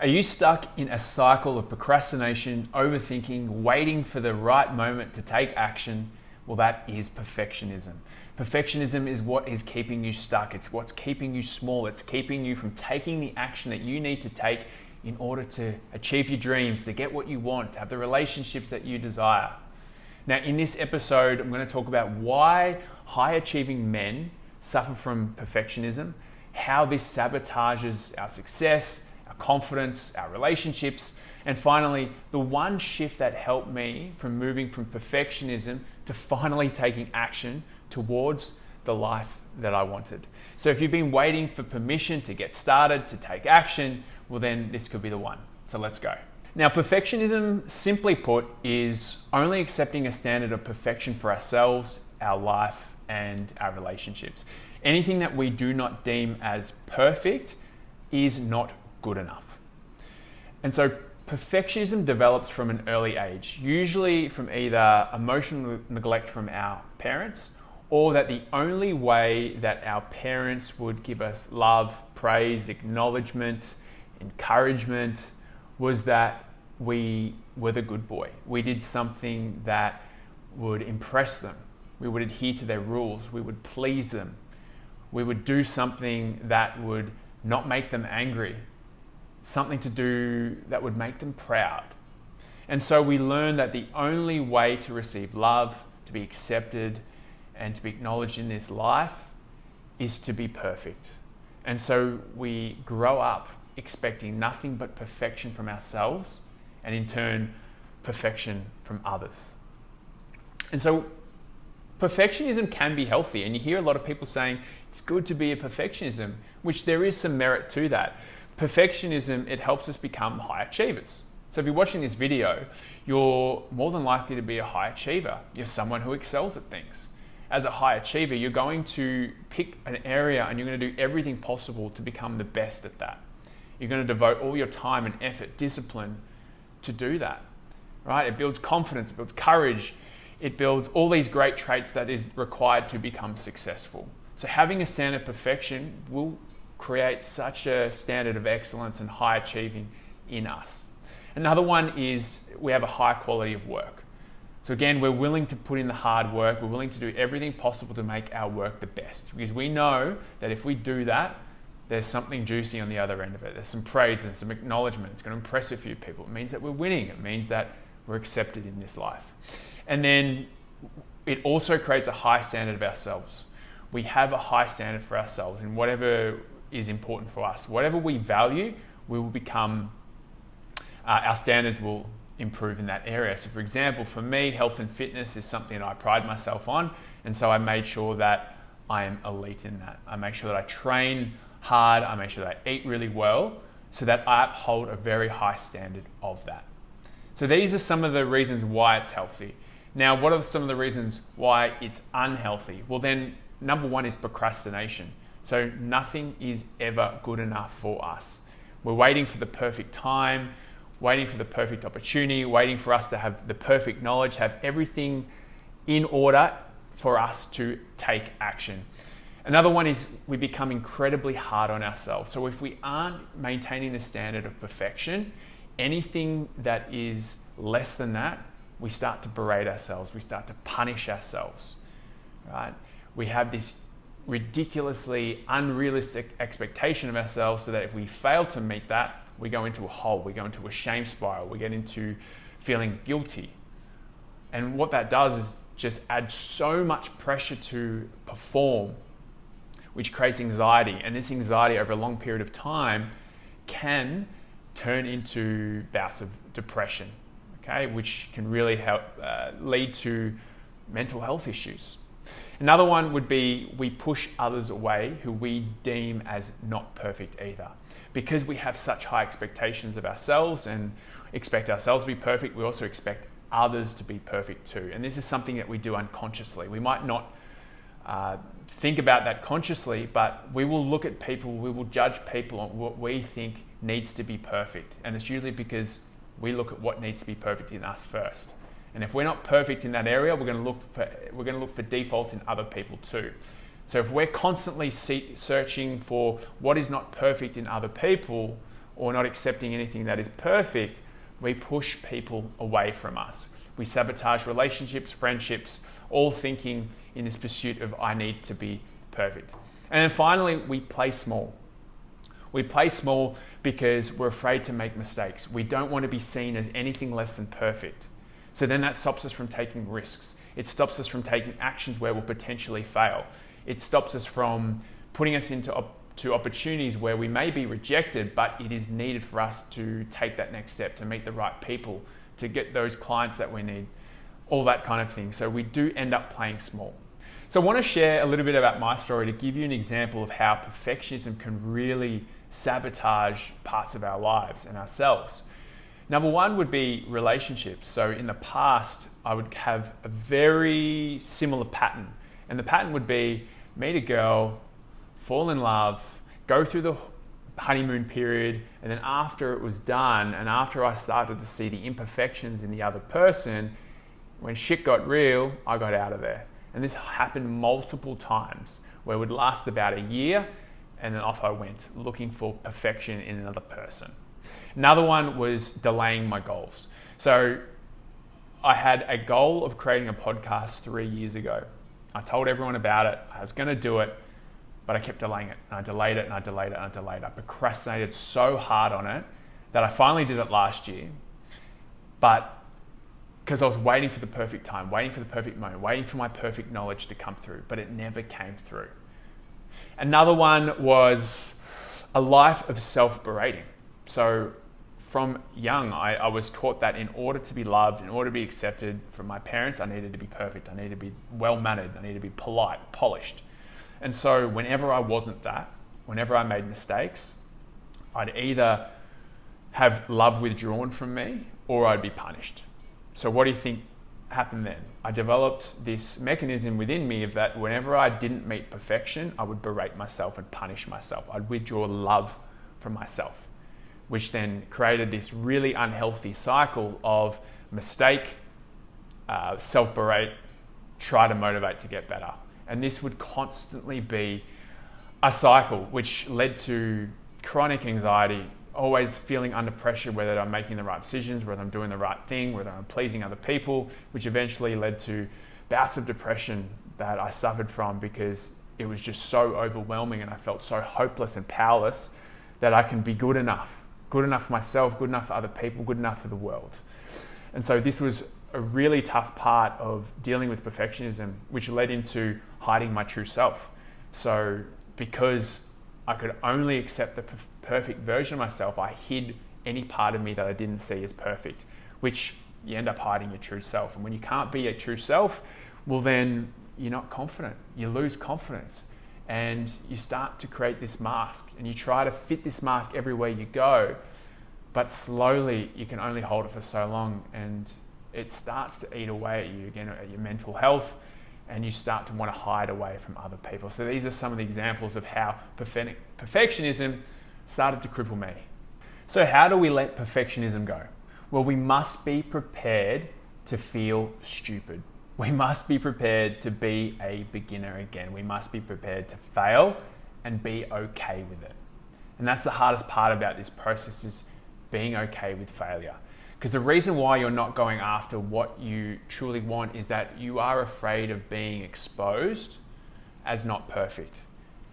Are you stuck in a cycle of procrastination, overthinking, waiting for the right moment to take action? Well, that is perfectionism. Perfectionism is what is keeping you stuck. It's what's keeping you small. It's keeping you from taking the action that you need to take in order to achieve your dreams, to get what you want, to have the relationships that you desire. Now, in this episode, I'm going to talk about why high-achieving men suffer from perfectionism, how this sabotages our success, our confidence, our relationships, and finally, the one shift that helped me from moving from perfectionism to finally taking action towards the life that I wanted. So if you've been waiting for permission to get started, to take action, well then this could be the one. So let's go. Now, perfectionism, simply put, is only accepting a standard of perfection for ourselves, our life, and our relationships. Anything that we do not deem as perfect is not good enough. And so perfectionism develops from an early age, usually from either emotional neglect from our parents, or that the only way that our parents would give us love, praise, acknowledgement, encouragement was that we were the good boy. We did something that would impress them. We would adhere to their rules. We would please them. We would do something that would not make them angry, something to do that would make them proud. And so we learn that the only way to receive love, to be accepted, and to be acknowledged in this life is to be perfect. And so we grow up expecting nothing but perfection from ourselves, and in turn, perfection from others. And so perfectionism can be healthy, and you hear a lot of people saying it's good to be a perfectionism, which there is some merit to that. Perfectionism, it helps us become high achievers. So if you're watching this video, you're more than likely to be a high achiever. You're someone who excels at things. As a high achiever, you're going to pick an area and you're going to do everything possible to become the best at that. You're going to devote all your time and effort, discipline to do that, right? It builds confidence, it builds courage, it builds all these great traits that is required to become successful. So having a standard of perfection will create such a standard of excellence and high achieving in us. Another one is we have a high quality of work. So again, we're willing to put in the hard work. We're willing to do everything possible to make our work the best, because we know that if we do that, there's something juicy on the other end of it. There's some praise and some acknowledgement. It's going to impress a few people. It means that we're winning. It means that we're accepted in this life. And then it also creates a high standard of ourselves. We have a high standard for ourselves in whatever is important for us. Whatever we value, we will become, our standards will improve in that area. So for example, for me, health and fitness is something that I pride myself on. And so I made sure that I am elite in that. I make sure that I train hard. I make sure that I eat really well so that I uphold a very high standard of that. So these are some of the reasons why it's healthy. Now, what are some of the reasons why it's unhealthy? Well, then number one is procrastination. So nothing is ever good enough for us. We're waiting for the perfect time, waiting for the perfect opportunity, waiting for us to have the perfect knowledge, have everything in order for us to take action. Another one is we become incredibly hard on ourselves. So if we aren't maintaining the standard of perfection, anything that is less than that, we start to berate ourselves, we start to punish ourselves, right? We have this ridiculously unrealistic expectation of ourselves so that if we fail to meet that, we go into a hole, we go into a shame spiral, we get into feeling guilty. And what that does is just add so much pressure to perform, which creates anxiety. And this anxiety over a long period of time can turn into bouts of depression, okay, which can really help lead to mental health issues. Another one would be we push others away who we deem as not perfect either. Because we have such high expectations of ourselves and expect ourselves to be perfect, we also expect others to be perfect too. And this is something that we do unconsciously. We might not think about that consciously, but we will look at people, we will judge people on what we think needs to be perfect. And it's usually because we look at what needs to be perfect in us first. And if we're not perfect in that area, we're going to look for defaults in other people too. So if we're constantly searching for what is not perfect in other people, or not accepting anything that is perfect, we push people away from us. We sabotage relationships, friendships, all thinking in this pursuit of I need to be perfect. And then finally, we play small. We play small because we're afraid to make mistakes. We don't want to be seen as anything less than perfect. So then that stops us from taking risks. It stops us from taking actions where we'll potentially fail. It stops us from putting us into opportunities where we may be rejected, but it is needed for us to take that next step, to meet the right people, to get those clients that we need, all that kind of thing. So we do end up playing small. So I want to share a little bit about my story to give you an example of how perfectionism can really sabotage parts of our lives and ourselves. Number one would be relationships. So in the past, I would have a very similar pattern. And the pattern would be meet a girl, fall in love, go through the honeymoon period, and then after it was done, and after I started to see the imperfections in the other person, when shit got real, I got out of there. And this happened multiple times, where it would last about a year, and then off I went, looking for perfection in another person. Another one was delaying my goals. So I had a goal of creating a podcast 3 years ago. I told everyone about it. I was going to do it, but I kept delaying it. And I delayed it and I delayed it and I delayed it. I procrastinated so hard on it that I finally did it last year. But because I was waiting for the perfect time, waiting for the perfect moment, waiting for my perfect knowledge to come through, but it never came through. Another one was a life of self-berating. So from young, I was taught that in order to be loved, in order to be accepted from my parents, I needed to be perfect. I needed to be well-mannered. I needed to be polite, polished. And so whenever I wasn't that, whenever I made mistakes, I'd either have love withdrawn from me or I'd be punished. So what do you think happened then? I developed this mechanism within me of that whenever I didn't meet perfection, I would berate myself and punish myself. I'd withdraw love from myself, which then created this really unhealthy cycle of mistake, self-berate, try to motivate to get better. And this would constantly be a cycle which led to chronic anxiety, always feeling under pressure whether I'm making the right decisions, whether I'm doing the right thing, whether I'm pleasing other people, which eventually led to bouts of depression that I suffered from because it was just so overwhelming and I felt so hopeless and powerless that I can be good enough for myself, good enough for other people, good enough for the world. And so this was a really tough part of dealing with perfectionism, which led into hiding my true self. So because I could only accept the perfect version of myself, I hid any part of me that I didn't see as perfect, which you end up hiding your true self. And when you can't be your true self, well then you're not confident. You lose confidence and you start to create this mask and you try to fit this mask everywhere you go, but slowly you can only hold it for so long and it starts to eat away at you again, at your mental health, and you start to want to hide away from other people. So these are some of the examples of how perfectionism started to cripple me. So how do we let perfectionism go? Well, we must be prepared to feel stupid. We must be prepared to be a beginner again. We must be prepared to fail and be okay with it. And that's the hardest part about this process, is being okay with failure. Because the reason why you're not going after what you truly want is that you are afraid of being exposed as not perfect.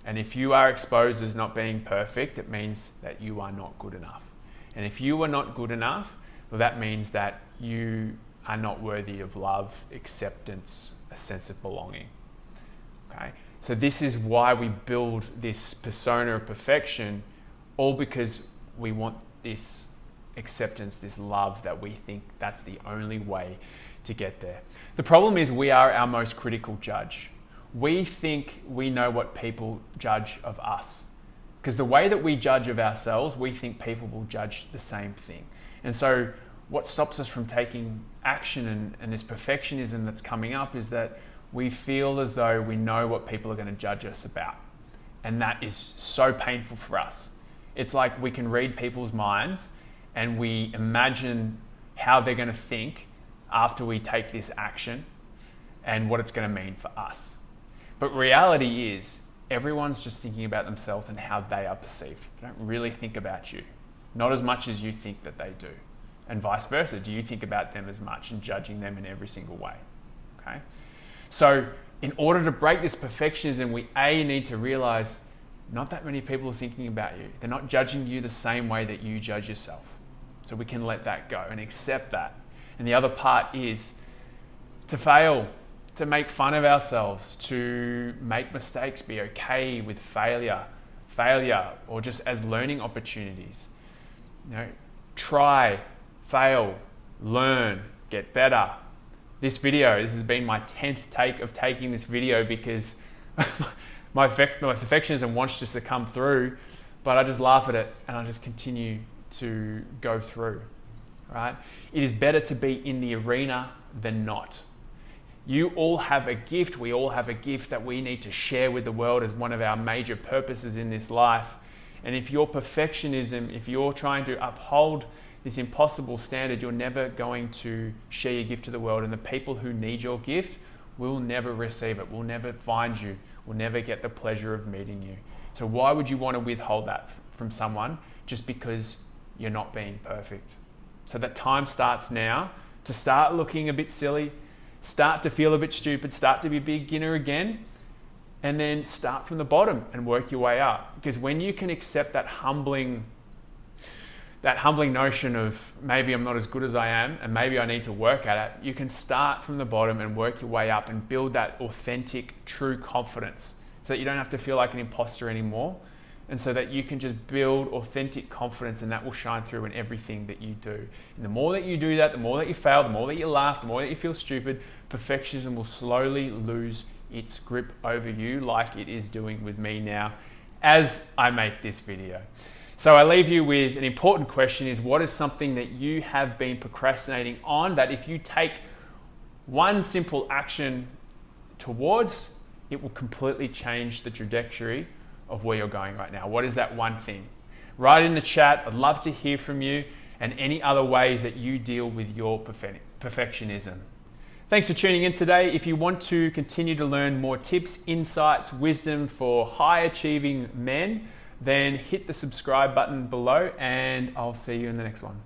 And if you are exposed as not being perfect, it means that you are not good enough. And if you are not good enough, well, that means that you are not worthy of love, acceptance, a sense of belonging. Okay? So this is why we build this persona of perfection, all because we want this acceptance, this love, that we think that's the only way to get there. The problem is we are our most critical judge. We think we know what people judge of us. Because the way that we judge of ourselves, we think people will judge the same thing. And so what stops us from taking action and this perfectionism that's coming up is that we feel as though we know what people are going to judge us about. And that is so painful for us. It's like we can read people's minds and we imagine how they're going to think after we take this action and what it's going to mean for us. But reality is, everyone's just thinking about themselves and how they are perceived. They don't really think about you. not as much as you think that they do. And vice versa, do you think about them as much and judging them in every single way? Okay. So in order to break this perfectionism, we need to realize not that many people are thinking about you. They're not judging you the same way that you judge yourself. So we can let that go and accept that. And the other part is to fail, to make fun of ourselves, to make mistakes, be okay with failure, or just as learning opportunities. Try, fail, learn, get better. This has been my 10th take of taking this video because my perfectionism wants just to come through, but I just laugh at it and I just continue to go through, right? It is better to be in the arena than not. You all have a gift. We all have a gift that we need to share with the world as one of our major purposes in this life. And if your perfectionism, if you're trying to uphold this impossible standard, you're never going to share your gift to the world. And the people who need your gift will never receive it, will never find you, will never get the pleasure of meeting you. So why would you want to withhold that from someone just because you're not being perfect? So that time starts now to start looking a bit silly, start to feel a bit stupid, start to be a beginner again, and then start from the bottom and work your way up. Because when you can accept that humbling notion of maybe I'm not as good as I am and maybe I need to work at it, you can start from the bottom and work your way up and build that authentic, true confidence so that you don't have to feel like an imposter anymore, and so that you can just build authentic confidence, and that will shine through in everything that you do. And the more that you do that, the more that you fail, the more that you laugh, the more that you feel stupid, perfectionism will slowly lose its grip over you like it is doing with me now as I make this video. So I leave you with an important question: is what is something that you have been procrastinating on that if you take one simple action towards, it will completely change the trajectory of where you're going right now? What is that one thing? Write in the chat. I'd love to hear from you, and any other ways that you deal with your perfectionism. Thanks for tuning in today. If you want to continue to learn more tips, insights, wisdom for high achieving men, then hit the subscribe button below, and I'll see you in the next one.